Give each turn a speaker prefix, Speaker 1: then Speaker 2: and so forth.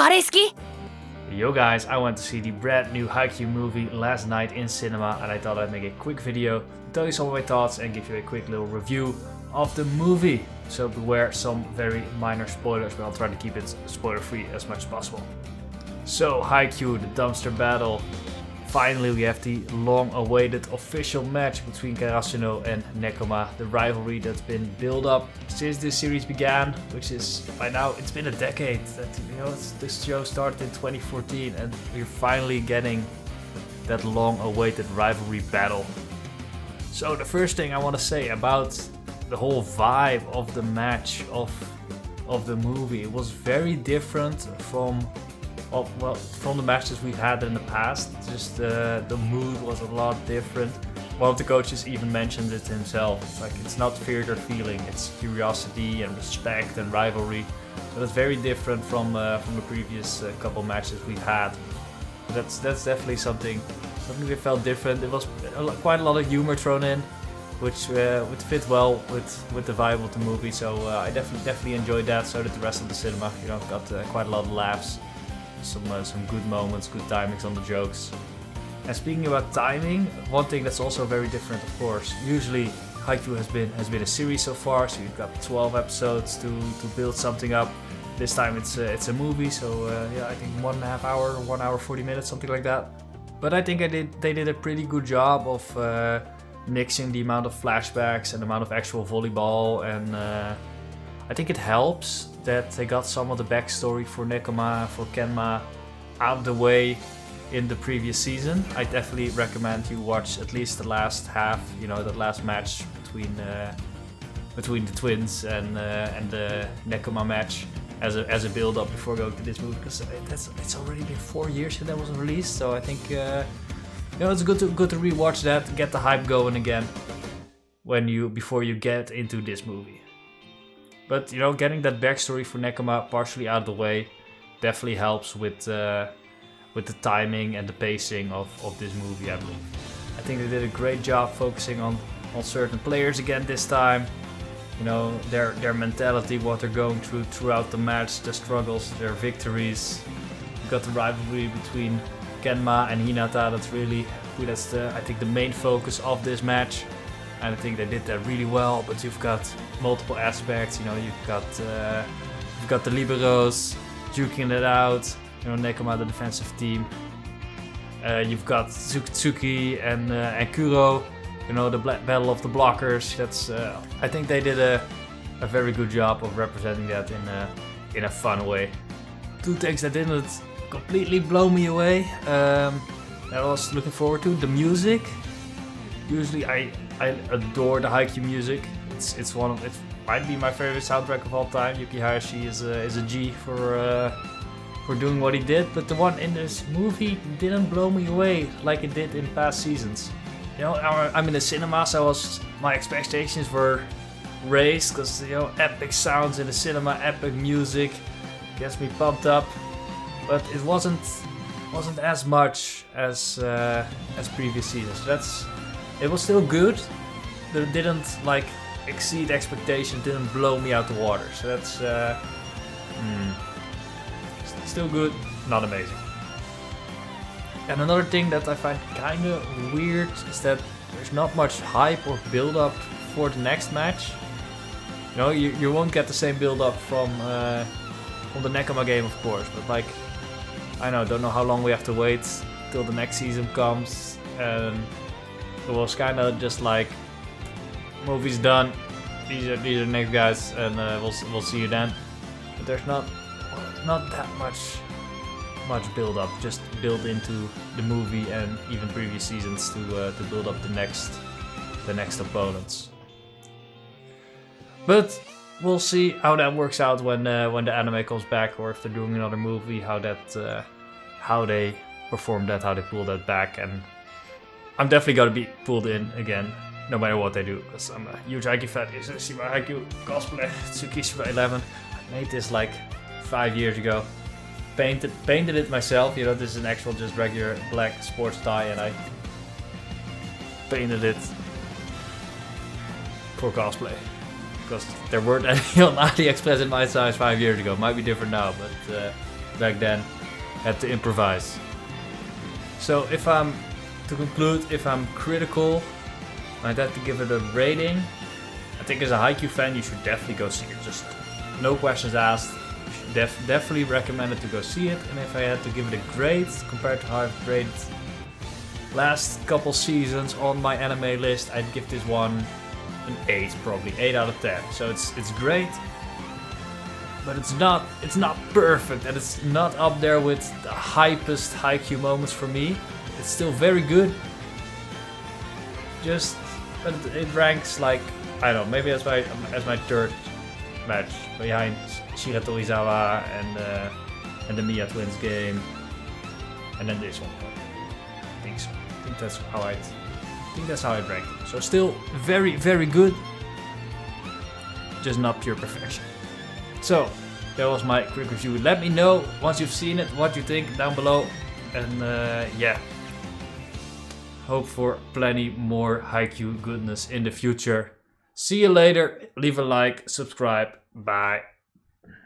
Speaker 1: Areski?
Speaker 2: Yo guys, I went to see the brand new Haikyu movie last night in cinema and I thought I'd make a quick video to tell you some of my thoughts and give you a quick little review of the movie. So beware some very minor spoilers, but I'll try to keep it spoiler free as much as possible. So Haikyu, the dumpster battle. Finally we have the long awaited official match between Karasuno and Nekoma, the rivalry that's been built up since this series began, which is by now it's been a decade. This show started in 2014 and we're finally getting that long awaited rivalry battle. So the first thing I want to say about the whole vibe of the match of the movie, it was very different from the matches we've had in the past. Just the mood was a lot different. One of the coaches even mentioned it himself. It's like it's not fear or feeling, it's curiosity and respect and rivalry. So that's very different from the previous couple matches we've had. But that's definitely something that felt different. It was quite a lot of humor thrown in, which would fit well with the vibe of the movie. So I definitely enjoyed that. So did the rest of the cinema. Got quite a lot of laughs. Some good moments, good timings on the jokes. And speaking about timing, one thing that's also very different, of course. Usually Haikyu has been a series so far, so you've got 12 episodes to build something up. This time it's a movie, so yeah, I think 1.5 hour, 1 hour 40 minutes, something like that. But I think they did a pretty good job of mixing the amount of flashbacks and the amount of actual volleyball, and I think it helps that they got some of the backstory for Nekoma, for Kenma out of the way in the previous season. I definitely recommend you watch at least the last half, the last match between the twins and the Nekoma match as a build-up before going to this movie, because it's already been 4 years since that was released. So I think it's good to rewatch that, get the hype going again before you get into this movie. But getting that backstory for Nekoma partially out of the way definitely helps with the timing and the pacing of this movie, I believe. I think they did a great job focusing on certain players again this time. Their mentality, what they're going through throughout the match, their struggles, their victories. You've got the rivalry between Kenma and Hinata. That's I think the main focus of this match. And I think they did that really well, but you've got multiple aspects. You've got the liberos juking it out. Nekoma, the defensive team. You've got Tsuki and Kuro. The battle of the blockers. I think they did a very good job of representing that in a fun way. Two things that didn't completely blow me away. That I was looking forward to: the music. Usually I adore the Haikyu music. It might be my favorite soundtrack of all time. Yuki Hayashi is a G for doing what he did, but the one in this movie didn't blow me away like it did in past seasons. I'm in the cinema, so my expectations were raised because epic sounds in the cinema, epic music gets me pumped up, but it wasn't as much as previous seasons. It was still good, but it didn't exceed expectations, didn't blow me out the water. So that's still good, not amazing. And another thing that I find kind of weird is that there's not much hype or build up for the next match. You won't get the same build up from the Nekoma game, of course, but don't know how long we have to wait till the next season comes. And it was kind of just like, movie's done, these are the next guys, and we'll see you then. But there's not that much build up, just build into the movie and even previous seasons to build up the next opponents. But we'll see how that works out when the anime comes back, or if they're doing another movie, how they perform that, how they pull that back. And I'm definitely gonna be pulled in again, no matter what they do, because I'm a huge Haikyu fan. You see my Haikyu cosplay, Tsukishima 11. I made this 5 years ago. Painted it myself. This is an actual just regular black sports tie, and I painted it for cosplay. Because there weren't any on AliExpress in my size 5 years ago. Might be different now, but back then, had to improvise. So to conclude, if I'm critical, I'd have to give it a rating. I think as a Haikyu fan, you should definitely go see it. Just no questions asked. You should definitely recommend it to go see it. And if I had to give it a grade compared to how I've graded last couple seasons on my anime list, I'd give this one an 8 probably, 8 out of 10. So it's great, but it's not perfect, and it's not up there with the hypest Haikyu moments for me. It's still very good. But it ranks like, I don't know, maybe as my third match behind Shira Torizawa and the Miya Twins game, and then this one. I think so. I think that's how I'd rank it. So still very, very good, just not pure perfection. So that was my quick review. Let me know once you've seen it what you think down below, and yeah, hope for plenty more Haikyu goodness in the future. See you later. Leave a like, subscribe. Bye.